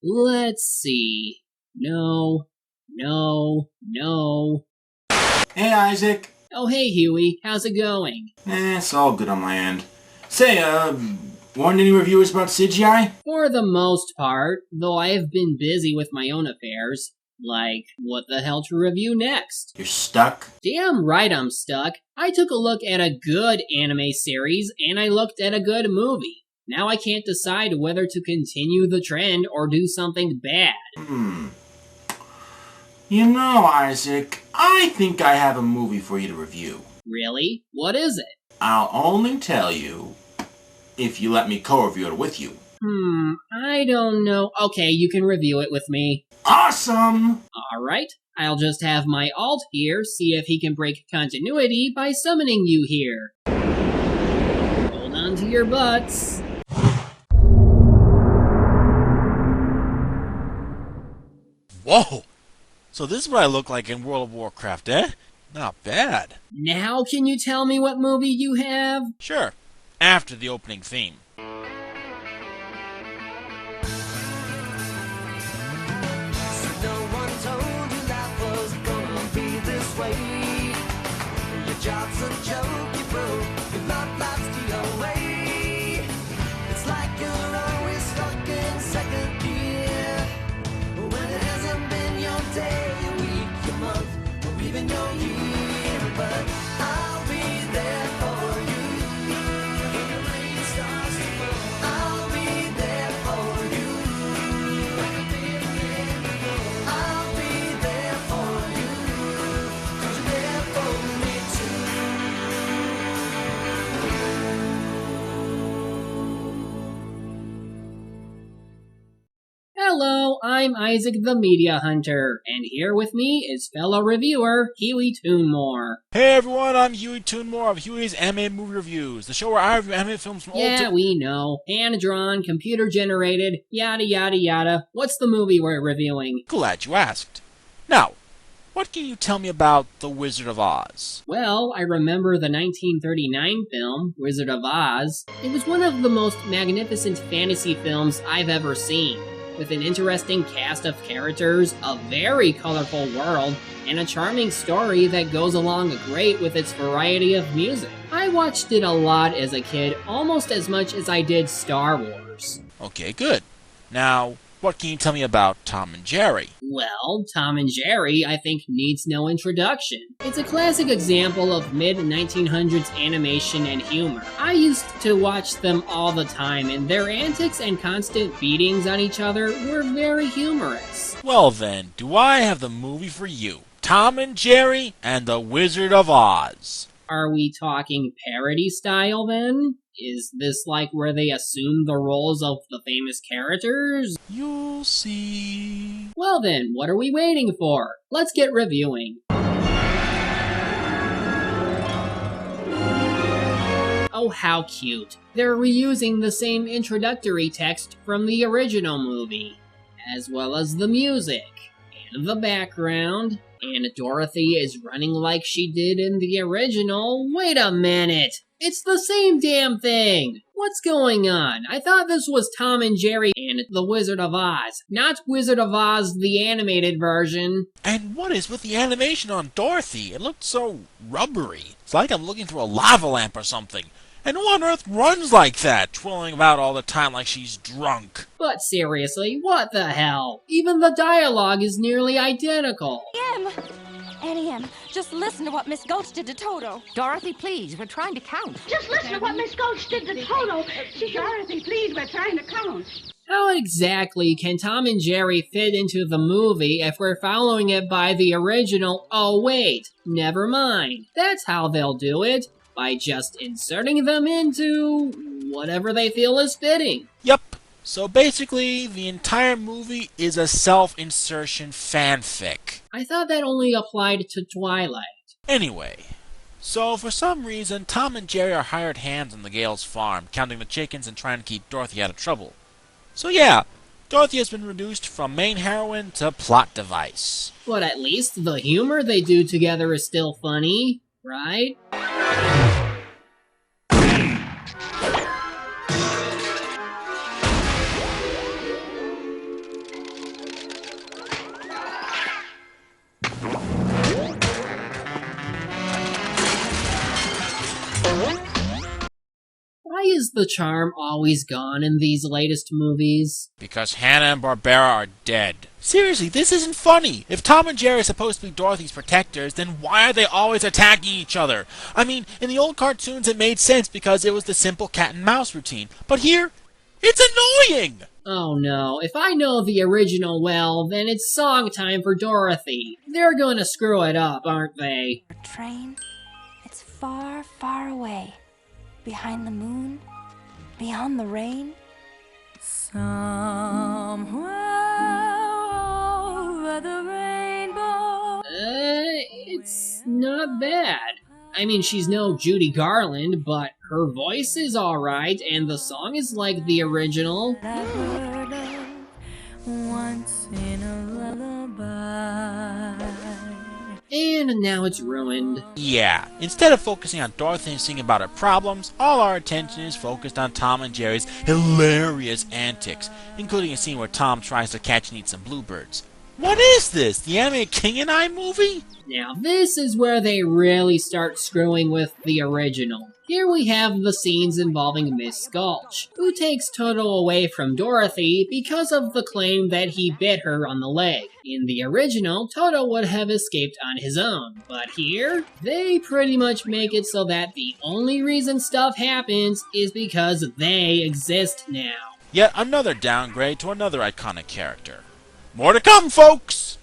Let's see. No. Hey, Isaac. Oh, hey, Huey. How's it going? It's all good on my end. Say, want any reviewers about CGI? For the most part, though I have been busy with my own affairs. Like, what the hell to review next? You're stuck? Damn right I'm stuck. I took a look at a good anime series, and I looked at a good movie. Now I can't decide whether to continue the trend or do something bad. You know, Isaac, I think I have a movie for you to review. Really? What is it? I'll only tell you if you let me co-review it with you. I don't know. Okay, you can review it with me. Awesome! Alright, I'll just have my alt here see if he can break continuity by summoning you here. Hold on to your butts. Whoa! So this is what I look like in World of Warcraft, eh? Not bad. Now can you tell me what movie you have? Sure, after the opening theme. Job's a joke you broke, your love life's the away. It's like you're always stuck in second gear. When it hasn't been your day, your week, your month, or even your year. But I'll be there for you. When the rain starts to fall, I'll be there for you. I'll be there for you. 'Cause you're there for me too. Hello, I'm Isaac the Media Hunter, and here with me is fellow reviewer Huey Toonmore. Hey everyone, I'm Huey Toonmore of Huey's Anime Movie Reviews, the show where I review anime films from old Yeah, to... we know. Hand-drawn, computer-generated, yada yada yada. What's the movie we're reviewing? Glad you asked. Now, what can you tell me about The Wizard of Oz? Well, I remember the 1939 film, Wizard of Oz. It was one of the most magnificent fantasy films I've ever seen, with an interesting cast of characters, a very colorful world, and a charming story that goes along great with its variety of music. I watched it a lot as a kid, almost as much as I did Star Wars. Okay, good. Now, what can you tell me about Tom and Jerry? Well, Tom and Jerry, I think, needs no introduction. It's a classic example of mid-1900s animation and humor. I used to watch them all the time, and their antics and constant beatings on each other were very humorous. Well then, do I have the movie for you. Tom and Jerry and The Wizard of Oz. Are we talking parody style then? Is this like where they assume the roles of the famous characters? You'll see. Well then, what are we waiting for? Let's get reviewing. Oh, how cute. They're reusing the same introductory text from the original movie, as well as the music, and the background, and Dorothy is running like she did in the original. Wait a minute! It's the same damn thing! What's going on? I thought this was Tom and Jerry and The Wizard of Oz, not Wizard of Oz the animated version. And what is with the animation on Dorothy? It looked so rubbery. It's like I'm looking through a lava lamp or something. And who on earth runs like that, twirling about all the time like she's drunk? But seriously, what the hell? Even the dialogue is nearly identical. Annie M, just listen to what Miss Gulch did to Toto. Dorothy, please, we're trying to count. Just listen to what Miss Gulch did to Toto. Dorothy, please, we're trying to count. How exactly can Tom and Jerry fit into the movie if we're following it by the original? Oh wait, never mind. That's how they'll do it, by just inserting them into whatever they feel is fitting. Yup. So basically, the entire movie is a self-insertion fanfic. I thought that only applied to Twilight. Anyway, so for some reason, Tom and Jerry are hired hands on the Gale's farm, counting the chickens and trying to keep Dorothy out of trouble. So yeah, Dorothy has been reduced from main heroine to plot device. But at least the humor they do together is still funny, right? is the charm always gone in these latest movies? Because Hanna-Barbera are dead. Seriously, this isn't funny. If Tom and Jerry are supposed to be Dorothy's protectors, then why are they always attacking each other? I mean, in the old cartoons it made sense because it was the simple cat and mouse routine. But here, it's annoying! Oh no, if I know the original well, then it's song time for Dorothy. They're gonna screw it up, aren't they? Train, it's far, far away. Behind the moon, beyond the rain. Somewhere over the rainbow. It's not bad. I mean, she's no Judy Garland, but her voice is alright, and the song is like the original. I've heard of once in a lullaby. And now it's ruined. Yeah, instead of focusing on Dorothy and singing about her problems, all our attention is focused on Tom and Jerry's hilarious antics, including a scene where Tom tries to catch and eat some bluebirds. What is this? The animated King and I movie? Now this is where they really start screwing with the original. Here we have the scenes involving Miss Gulch, who takes Toto away from Dorothy because of the claim that he bit her on the leg. In the original, Toto would have escaped on his own, but here, they pretty much make it so that the only reason stuff happens is because they exist now. Yet another downgrade to another iconic character. More to come, folks!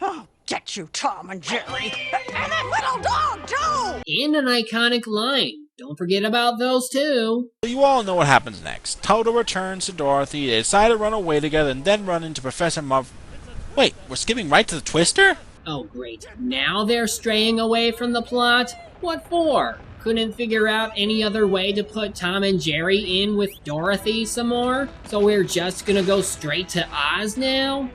Oh, get you, Tom and Jerry. And that little dog, too! And an iconic line. Don't forget about those too. You all know what happens next. Toto returns to Dorothy, they decide to run away together, and then run into Professor Wait, we're skipping right to the Twister? Oh great, now they're straying away from the plot? What for? Couldn't figure out any other way to put Tom and Jerry in with Dorothy some more? So we're just gonna go straight to Oz now?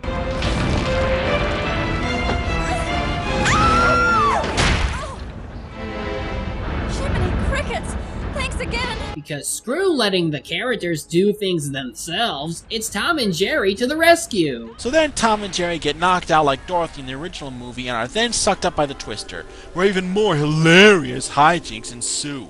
Jiminy crickets! Thanks again! Because screw letting the characters do things themselves, it's Tom and Jerry to the rescue! So then Tom and Jerry get knocked out like Dorothy in the original movie and are then sucked up by the Twister, where even more hilarious hijinks ensue.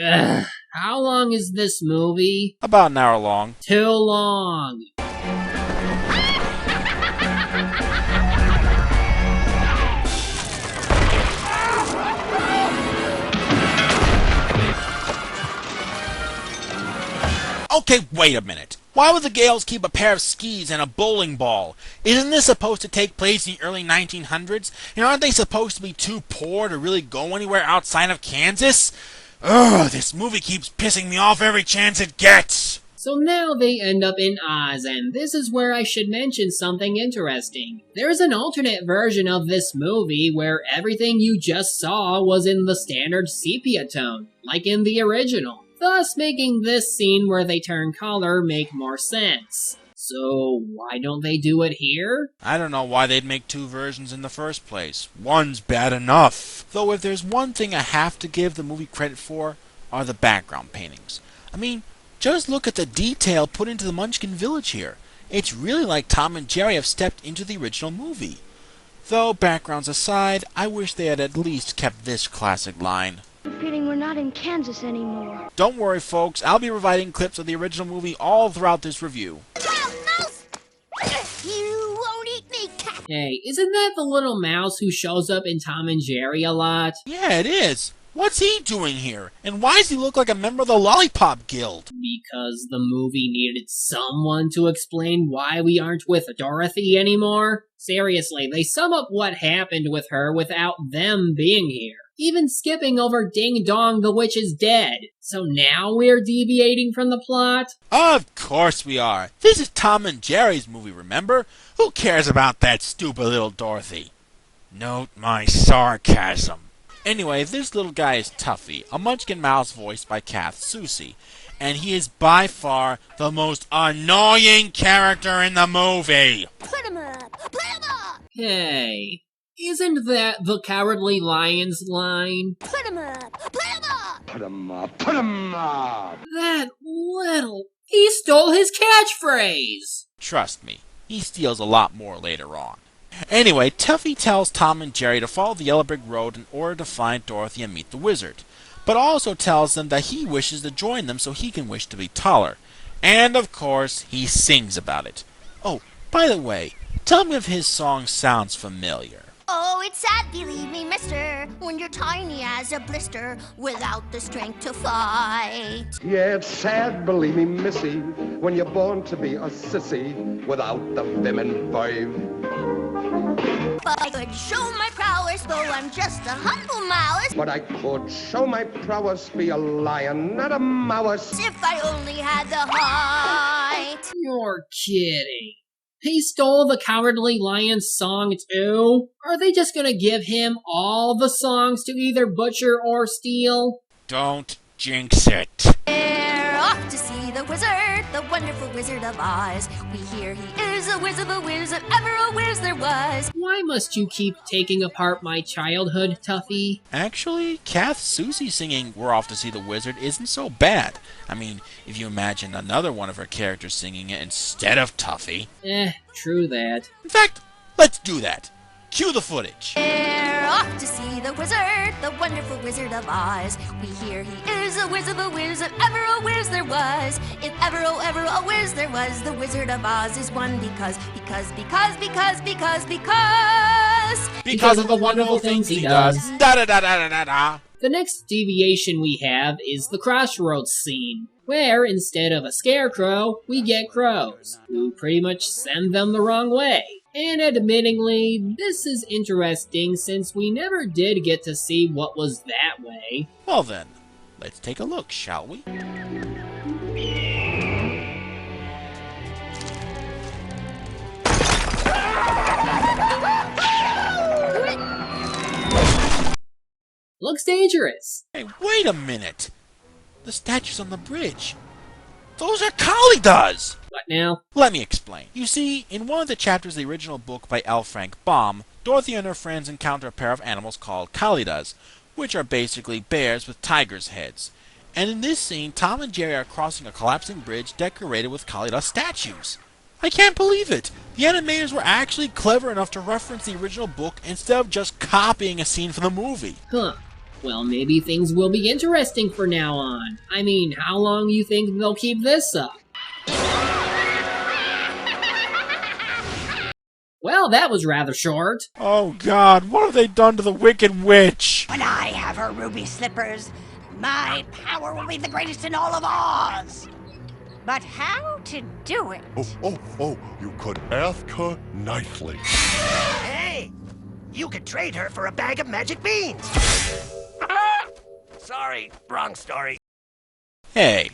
Ugh, how long is this movie? About an hour long. Too long! Okay, wait a minute. Why would the Gales keep a pair of skis and a bowling ball? Isn't this supposed to take place in the early 1900s? And aren't they supposed to be too poor to really go anywhere outside of Kansas? Ugh, this movie keeps pissing me off every chance it gets! So now they end up in Oz, and this is where I should mention something interesting. There's an alternate version of this movie where everything you just saw was in the standard sepia tone, like in the original, thus making this scene where they turn color make more sense. So why don't they do it here? I don't know why they'd make two versions in the first place. One's bad enough. Though if there's one thing I have to give the movie credit for, are the background paintings. I mean, just look at the detail put into the Munchkin village here. It's really like Tom and Jerry have stepped into the original movie. Though, backgrounds aside, I wish they had at least kept this classic line. I'm feeling we're not in Kansas anymore. Don't worry, folks, I'll be providing clips of the original movie all throughout this review. You won't eat me, cat! Hey, isn't that the little mouse who shows up in Tom and Jerry a lot? Yeah, it is. What's he doing here? And why does he look like a member of the Lollipop Guild? Because the movie needed someone to explain why we aren't with Dorothy anymore? Seriously, they sum up what happened with her without them being here. Even skipping over Ding Dong the Witch is Dead. So now we're deviating from the plot? Of course we are. This is Tom and Jerry's movie, remember? Who cares about that stupid little Dorothy? Note my sarcasm. Anyway, this little guy is Tuffy, a Munchkin mouse voiced by Kath Soucie, and he is by far the most annoying character in the movie. Put him up! Put him up! Hey, isn't that the Cowardly Lion's line? Put him up! Put him up! Put 'em up, put 'em up! That little... He stole his catchphrase! Trust me, he steals a lot more later on. Anyway, Tuffy tells Tom and Jerry to follow the Yellow Brick Road in order to find Dorothy and meet the wizard, but also tells them that he wishes to join them so he can wish to be taller. And of course, he sings about it. Oh, by the way, tell me if his song sounds familiar. Oh, it's sad, believe me, mister, when you're tiny as a blister without the strength to fight. Yeah, it's sad, believe me, missy, when you're born to be a sissy without the vim and vibe. But I could show my prowess, though I'm just a humble mouse. But I could show my prowess, be a lion, not a mouse. If I only had the height. You're kidding. He stole the Cowardly Lion's song too? Are they just gonna give him all the songs to either butcher or steal? Don't jinx it. We're off to see the wizard, the wonderful Wizard of Oz. We hear he is a wizard, the wizard, ever a whiz there was. Why must you keep taking apart my childhood, Tuffy? Actually, Kath Susie singing We're Off to See the Wizard isn't so bad. I mean, if you imagine another one of her characters singing it instead of Tuffy. True that. In fact, let's do that. Cue the footage. We're off to see the wizard, the wonderful Wizard of Oz. We hear he is a wizard, the wizard, ever a whiz there was. If ever a whiz there was, the Wizard of Oz is one because Because of the wonderful things he does. Da da da da da da. The next deviation we have is the crossroads scene, where instead of a scarecrow, we get crows, who pretty much send them the wrong way. And admittingly, this is interesting since we never did get to see what was that way. Well then, let's take a look, shall we? Looks dangerous. Hey, wait a minute! The statues on the bridge. Those are Kalidas! What now? Let me explain. You see, in one of the chapters of the original book by L. Frank Baum, Dorothy and her friends encounter a pair of animals called Kalidas, which are basically bears with tigers' heads. And in this scene, Tom and Jerry are crossing a collapsing bridge decorated with Kalidas statues. I can't believe it! The animators were actually clever enough to reference the original book instead of just copying a scene from the movie. Huh. Well, maybe things will be interesting from now on. I mean, how long you think they'll keep this up? Well, that was rather short. Oh God, what have they done to the Wicked Witch? When I have her ruby slippers, my power will be the greatest in all of Oz. But how to do it? Oh, you could ask her nicely. Hey, you could trade her for a bag of magic beans. Sorry, wrong story. Hey,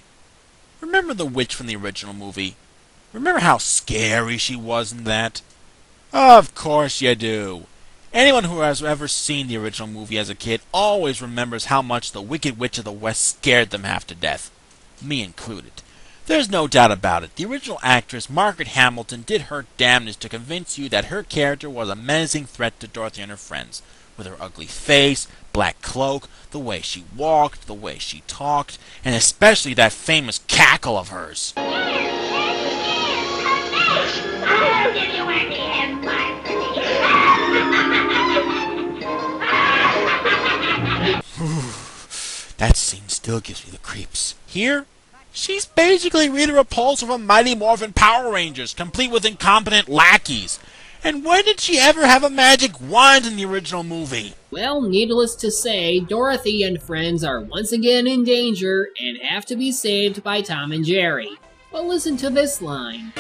remember the witch from the original movie? Remember how scary she was in that? Of course you do. Anyone who has ever seen the original movie as a kid always remembers how much the Wicked Witch of the West scared them half to death. Me included. There's no doubt about it. The original actress, Margaret Hamilton, did her damnedest to convince you that her character was a menacing threat to Dorothy and her friends. With her ugly face, black cloak, the way she walked, the way she talked, and especially that famous cackle of hers. I'll give you any That scene still gives me the creeps. Here, she's basically Rita Repulsa from Mighty Morphin Power Rangers, complete with incompetent lackeys. And when did she ever have a magic wand in the original movie? Well, needless to say, Dorothy and friends are once again in danger and have to be saved by Tom and Jerry. But listen to this line.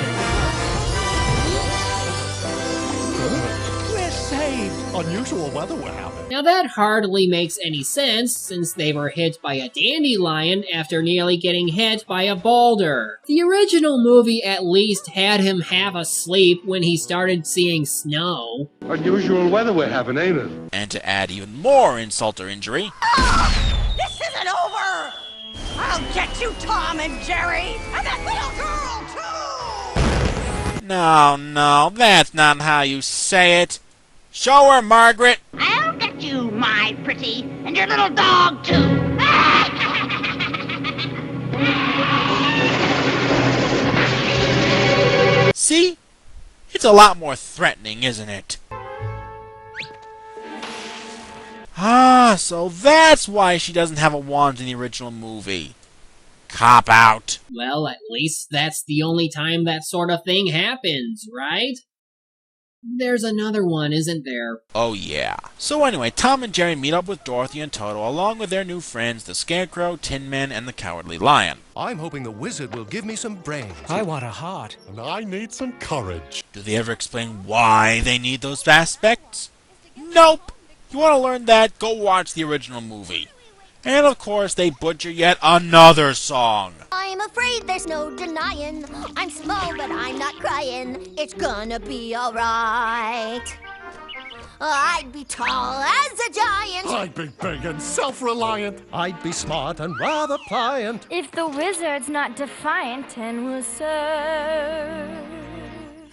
We're saved. Unusual weather we're having. Now that hardly makes any sense, since they were hit by a dandelion after nearly getting hit by a boulder. The original movie at least had him half asleep when he started seeing snow. Unusual weather we're having, ain't it? And to add even more insult or injury... This isn't over! I'll get you, Tom and Jerry, and that little girl, too! No, that's not how you say it. Show her, Margaret! I'll get you, my pretty, and your little dog, too. See? It's a lot more threatening, isn't it? Ah, so that's why she doesn't have a wand in the original movie. Cop out. Well, at least that's the only time that sort of thing happens, right? There's another one, isn't there? Oh yeah. So anyway, Tom and Jerry meet up with Dorothy and Toto along with their new friends, the Scarecrow, Tin Man, and the Cowardly Lion. I'm hoping the wizard will give me some brains. I want a heart. And I need some courage. Do they ever explain why they need those aspects? Nope. You want to learn that? Go watch the original movie. And of course, they butcher yet another song. I'm afraid there's no denying. I'm small, but I'm not crying. It's gonna be alright. I'd be tall as a giant. I'd be big and self-reliant. I'd be smart and rather pliant. If the wizard's not defiant and will serve.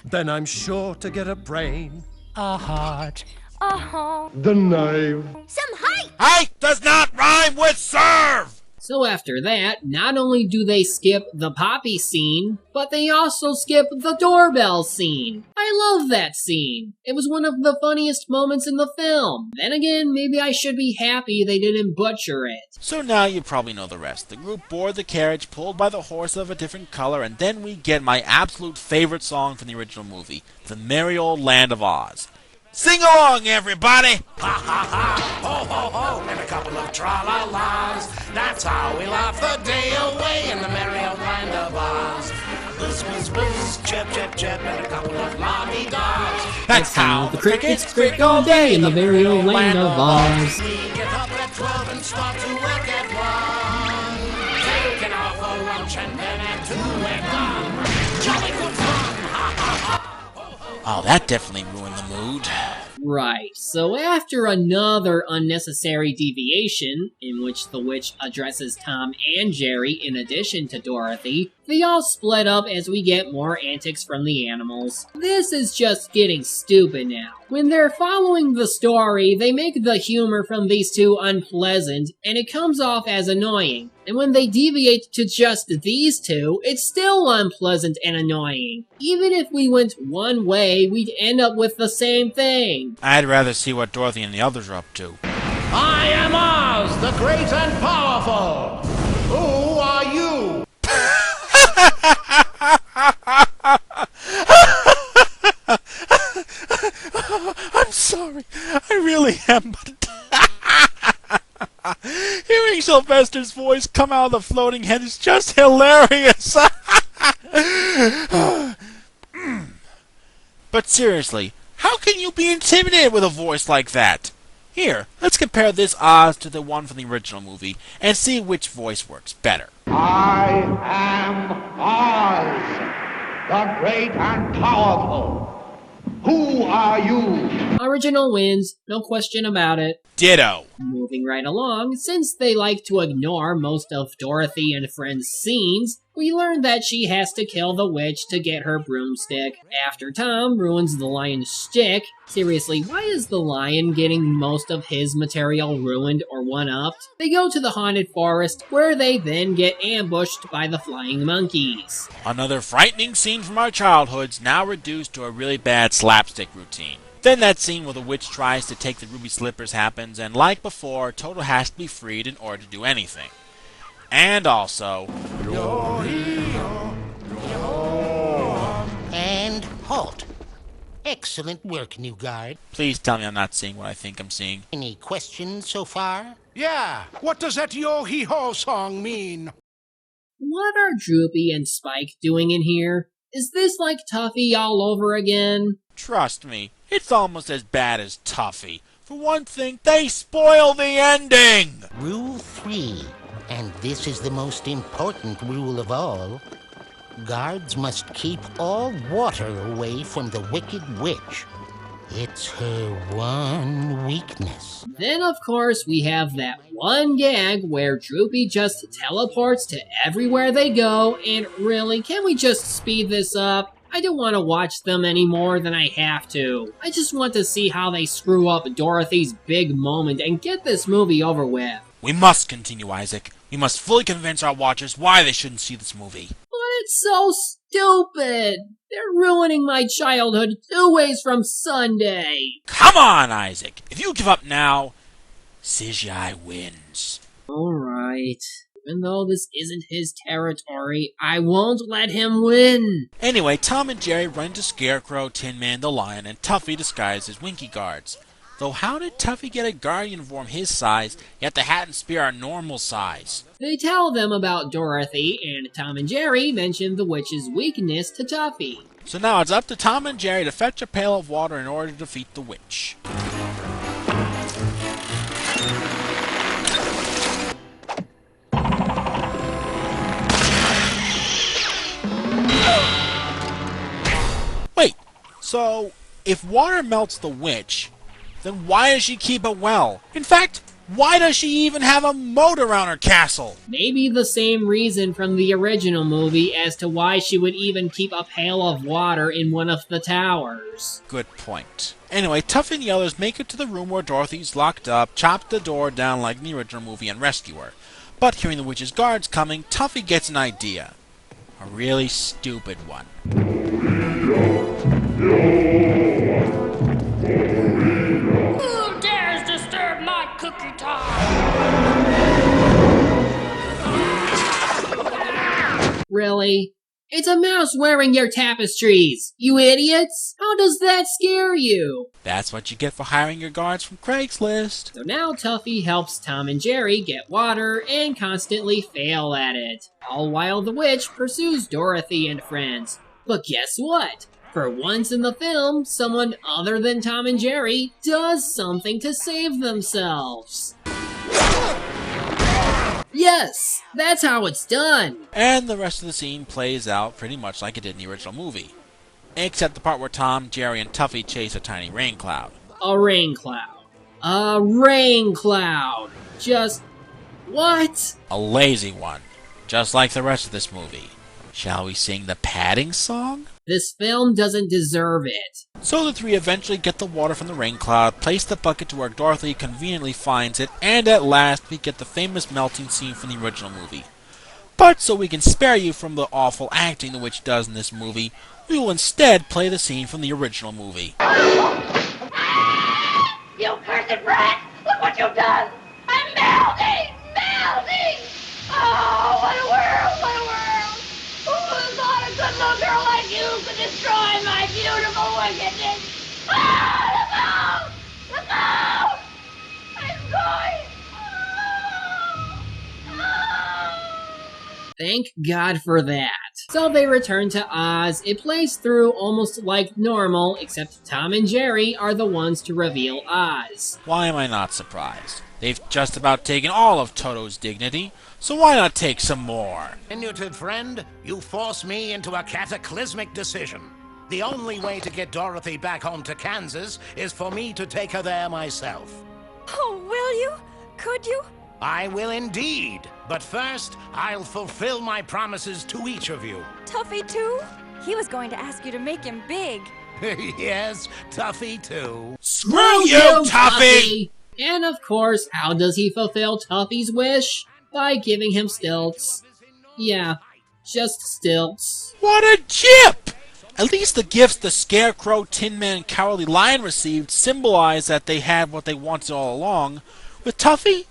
Then I'm sure to get a brain. A heart. Oh. The knave. Some height. Height does not rhyme with serve! So after that, not only do they skip the Poppy scene, but they also skip the doorbell scene. I love that scene. It was one of the funniest moments in the film. Then again, maybe I should be happy they didn't butcher it. So now you probably know the rest. The group board the carriage pulled by the horse of a different color, and then we get my absolute favorite song from the original movie, The Merry Old Land of Oz. Sing along, everybody! Ha ha ha, ho ho ho, and a couple of tra-la-las. That's how we laugh the day away in the merry old land of Oz. Whiz, whiz, whiz, chip, chip, chip, and a couple of lolly-dogs. That's how the crickets crick all day in the merry old land of Oz. We get up at 12 and start to work at 1. Taking off for lunch and then at 2 we're done. Jolly good fun, ha ha ha. Oh, that definitely ruined the mood. Right, so after another unnecessary deviation, in which the witch addresses Tom and Jerry in addition to Dorothy, they all split up as we get more antics from the animals. This is just getting stupid now. When they're following the story, they make the humor from these two unpleasant, and it comes off as annoying. And when they deviate to just these two, it's still unpleasant and annoying. Even if we went one way, we'd end up with the same thing. I'd rather see what Dorothy and the others are up to. I am Oz, the great and powerful. Who are you? I'm sorry. I really am, but hearing Sylvester's voice come out of the floating head is just hilarious. But seriously, how can you be intimidated with a voice like that? Here, let's compare this Oz to the one from the original movie and see which voice works better. I am Oz, the great and powerful. Who are you? Original wins, no question about it. Ditto. Moving right along, since they like to ignore most of Dorothy and Friends' scenes, we learn that she has to kill the witch to get her broomstick. After Tom ruins the lion's stick, seriously, why is the lion getting most of his material ruined or one-upped? They go to the haunted forest, where they then get ambushed by the flying monkeys. Another frightening scene from our childhoods, now reduced to a really bad slapstick routine. Then that scene where the witch tries to take the ruby slippers happens, and like before, Toto has to be freed in order to do anything. And also... And halt. Excellent work, new guard. Please tell me I'm not seeing what I think I'm seeing. Any questions so far? Yeah, what does that yo-hee-ho song mean? What are Droopy and Spike doing in here? Is this like Tuffy all over again? Trust me, it's almost as bad as Tuffy. For one thing, they spoil the ending! Rule 3, and this is the most important rule of all. Guards must keep all water away from the Wicked Witch. It's her one weakness. Then, of course, we have that one gag where Droopy just teleports to everywhere they go, and really, can we just speed this up? I don't want to watch them any more than I have to. I just want to see how they screw up Dorothy's big moment and get this movie over with. We must continue, Isaac. We must fully convince our watchers why they shouldn't see this movie. But it's so stupid. They're ruining my childhood 2 ways from Sunday. Come on, Isaac. If you give up now, CGI wins. Alright. Even though this isn't his territory, I won't let him win. Anyway, Tom and Jerry run into Scarecrow, Tin Man, the Lion, and Tuffy disguised as Winky guards. Though how did Tuffy get a guardian form his size, yet the Hat and Spear are normal size? They tell them about Dorothy, and Tom and Jerry mention the witch's weakness to Tuffy. So now it's up to Tom and Jerry to fetch a pail of water in order to defeat the witch. Wait, so if water melts the witch, then why does she keep a well? In fact, why does she even have a moat around her castle? Maybe the same reason from the original movie as to why she would even keep a pail of water in one of the towers. Good point. Anyway, Tuffy and the others make it to the room where Dorothy's locked up, chop the door down like in the original movie, and rescue her. But hearing the witch's guards coming, Tuffy gets an idea. A really stupid one. Who dares disturb my cookie time? Really? It's a mouse wearing your tapestries, you idiots! How does that scare you? That's what you get for hiring your guards from Craigslist. So now Tuffy helps Tom and Jerry get water and constantly fail at it, all while the witch pursues Dorothy and friends. But guess what? For once in the film, someone other than Tom and Jerry does something to save themselves. Yes, that's how it's done. And the rest of the scene plays out pretty much like it did in the original movie. Except the part where Tom, Jerry, and Tuffy chase a tiny rain cloud. A rain cloud. A rain cloud. Just... what? A lazy one. Just like the rest of this movie. Shall we sing the padding song? This film doesn't deserve it. So the three eventually get the water from the rain cloud, place the bucket to where Dorothy conveniently finds it, and at last we get the famous melting scene from the original movie. But so we can spare you from the awful acting the witch does in this movie, we will instead play the scene from the original movie. You cursed brat! Look what you've done! I'm melting! Melting! Oh, what a world! What a world! Who would have thought a good little girl like you could destroy my beautiful wickedness? Ah, look out! Look out! I'm going! Thank God for that. So they return to Oz. It plays through almost like normal, except Tom and Jerry are the ones to reveal Oz. Why am I not surprised? They've just about taken all of Toto's dignity, so why not take some more? Diminutive friend, you force me into a cataclysmic decision. The only way to get Dorothy back home to Kansas is for me to take her there myself. Oh, will you? Could you? I will indeed. But first, I'll fulfill my promises to each of you. Tuffy too? He was going to ask you to make him big. Yes, Tuffy too. Screw you, Tuffy! And of course, how does he fulfill Tuffy's wish? By giving him stilts. Yeah, just stilts. What a chip! At least the gifts the Scarecrow, Tin Man, and Cowardly Lion received symbolize that they had what they wanted all along. With Tuffy,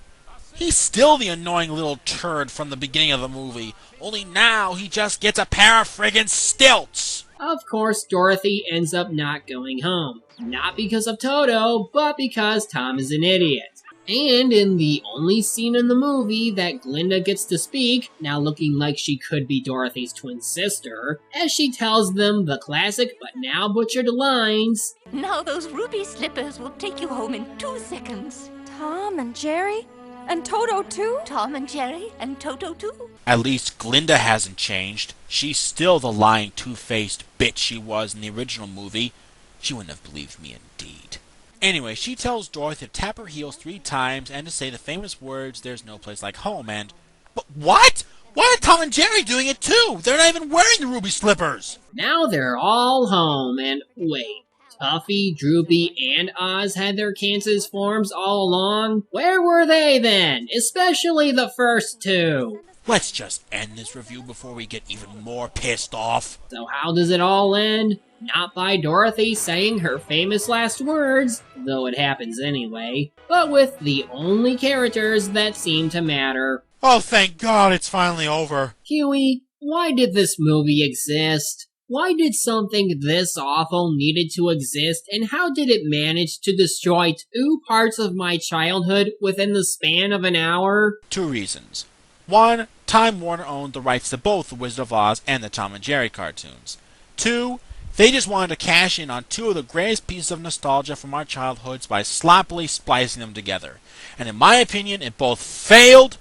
he's still the annoying little turd from the beginning of the movie, only now he just gets a pair of friggin' stilts! Of course, Dorothy ends up not going home. Not because of Toto, but because Tom is an idiot. And in the only scene in the movie that Glinda gets to speak, now looking like she could be Dorothy's twin sister, as she tells them the classic but now butchered lines, Now those ruby slippers will take you home in 2 seconds. Tom and Jerry? And Toto too? Tom and Jerry and Toto too. At least Glinda hasn't changed. She's still the lying, two-faced bitch she was in the original movie. She wouldn't have believed me indeed. Anyway, she tells Dorothy to tap her heels 3 times and to say the famous words, "There's no place like home," and... But what? Why are Tom and Jerry doing it too? They're not even wearing the ruby slippers. Now they're all home, and wait. Tuffy, Droopy, and Oz had their Kansas forms all along? Where were they then? Especially the first two. Let's just end this review before we get even more pissed off. So how does it all end? Not by Dorothy saying her famous last words, though it happens anyway, but with the only characters that seem to matter. Oh, thank God it's finally over. Huey, why did this movie exist? Why did something this awful needed to exist, and how did it manage to destroy 2 parts of my childhood within the span of an hour? 2 reasons. 1, Time Warner owned the rights to both The Wizard of Oz and the Tom and Jerry cartoons. 2, they just wanted to cash in on 2 of the greatest pieces of nostalgia from our childhoods by sloppily splicing them together. And in my opinion, it both failed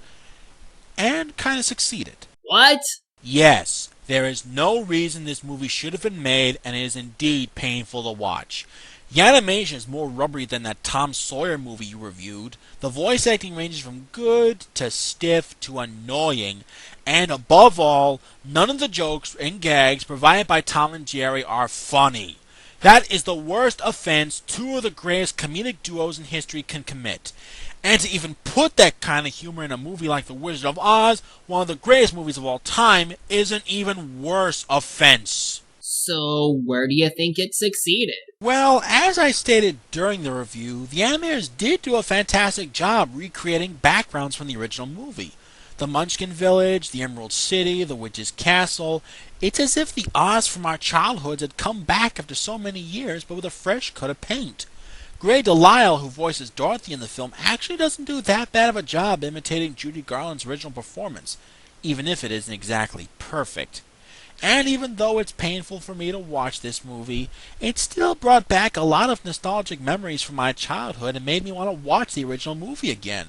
and kind of succeeded. What? Yes, there is no reason this movie should have been made, and it is indeed painful to watch. The animation is more rubbery than that Tom Sawyer movie you reviewed. The voice acting ranges from good to stiff to annoying. And above all, none of the jokes and gags provided by Tom and Jerry are funny. That is the worst offense 2 of the greatest comedic duos in history can commit. And to even put that kind of humor in a movie like The Wizard of Oz, one of the greatest movies of all time, is an even worse offense. So, where do you think it succeeded? Well, as I stated during the review, the animators did do a fantastic job recreating backgrounds from the original movie. The Munchkin Village, the Emerald City, the Witch's Castle. It's as if the Oz from our childhoods had come back after so many years, but with a fresh coat of paint. Greg Delisle, who voices Dorothy in the film, actually doesn't do that bad of a job imitating Judy Garland's original performance, even if it isn't exactly perfect. And even though it's painful for me to watch this movie, it still brought back a lot of nostalgic memories from my childhood and made me want to watch the original movie again.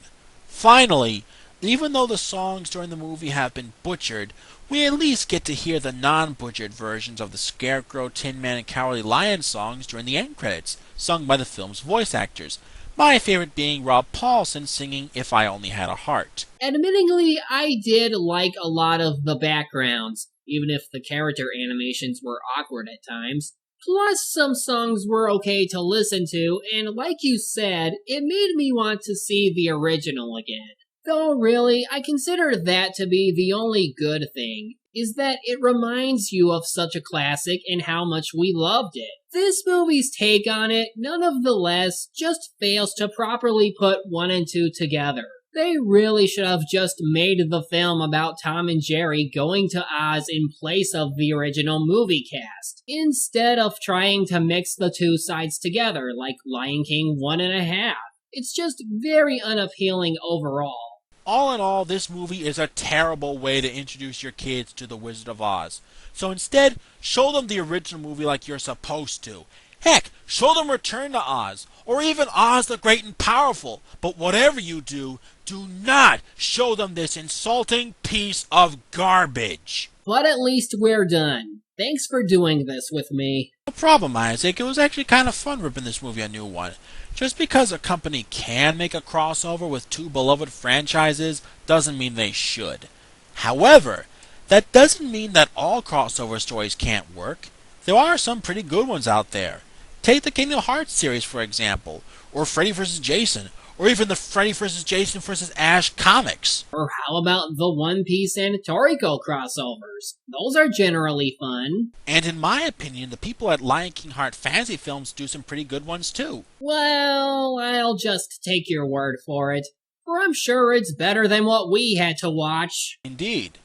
Finally, even though the songs during the movie have been butchered, we at least get to hear the non-butchered versions of the Scarecrow, Tin Man, and Cowardly Lion songs during the end credits, sung by the film's voice actors. My favorite being Rob Paulsen singing If I Only Had a Heart. Admittingly, I did like a lot of the backgrounds, even if the character animations were awkward at times. Plus, some songs were okay to listen to, and like you said, it made me want to see the original again. Though really, I consider that to be the only good thing, is that it reminds you of such a classic and how much we loved it. This movie's take on it, none of the less, just fails to properly put 1 and 2 together. They really should have just made the film about Tom and Jerry going to Oz in place of the original movie cast, instead of trying to mix the 2 sides together like Lion King 1.5. It's just very unappealing overall. All in all, this movie is a terrible way to introduce your kids to The Wizard of Oz. So instead, show them the original movie like you're supposed to. Heck, show them Return to Oz, or even Oz the Great and Powerful. But whatever you do, do not show them this insulting piece of garbage. But at least we're done. Thanks for doing this with me. No problem, Isaac. It was actually kind of fun ripping this movie a new one. Just because a company can make a crossover with 2 beloved franchises doesn't mean they should. However, that doesn't mean that all crossover stories can't work. There are some pretty good ones out there. Take the Kingdom Hearts series, for example, or Freddy vs. Jason, or even the Freddy vs. Jason vs. Ash comics. Or how about the One Piece and Toriko crossovers? Those are generally fun. And in my opinion, the people at Lion King Heart Fantasy Films do some pretty good ones too. Well, I'll just take your word for it, for I'm sure it's better than what we had to watch. Indeed.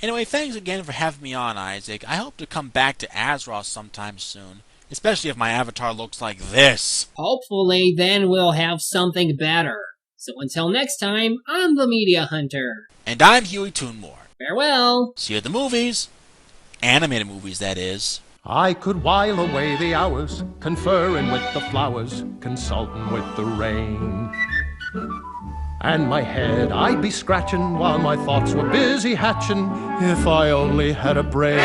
Anyway, thanks again for having me on, Isaac. I hope to come back to Azeroth sometime soon. Especially if my avatar looks like this. Hopefully, then we'll have something better. So until next time, I'm the Media Hunter. And I'm Huey Toonmore. Farewell. See you at the movies. Animated movies, that is. I could while away the hours, conferring with the flowers, consulting with the rain. And my head I'd be scratching while my thoughts were busy hatching, if I only had a brain.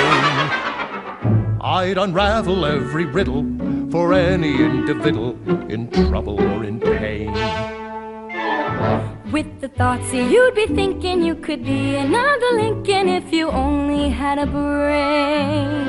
I'd unravel every riddle for any individual in trouble or in pain. With the thoughts you'd be thinking, you could be another Lincoln if you only had a brain.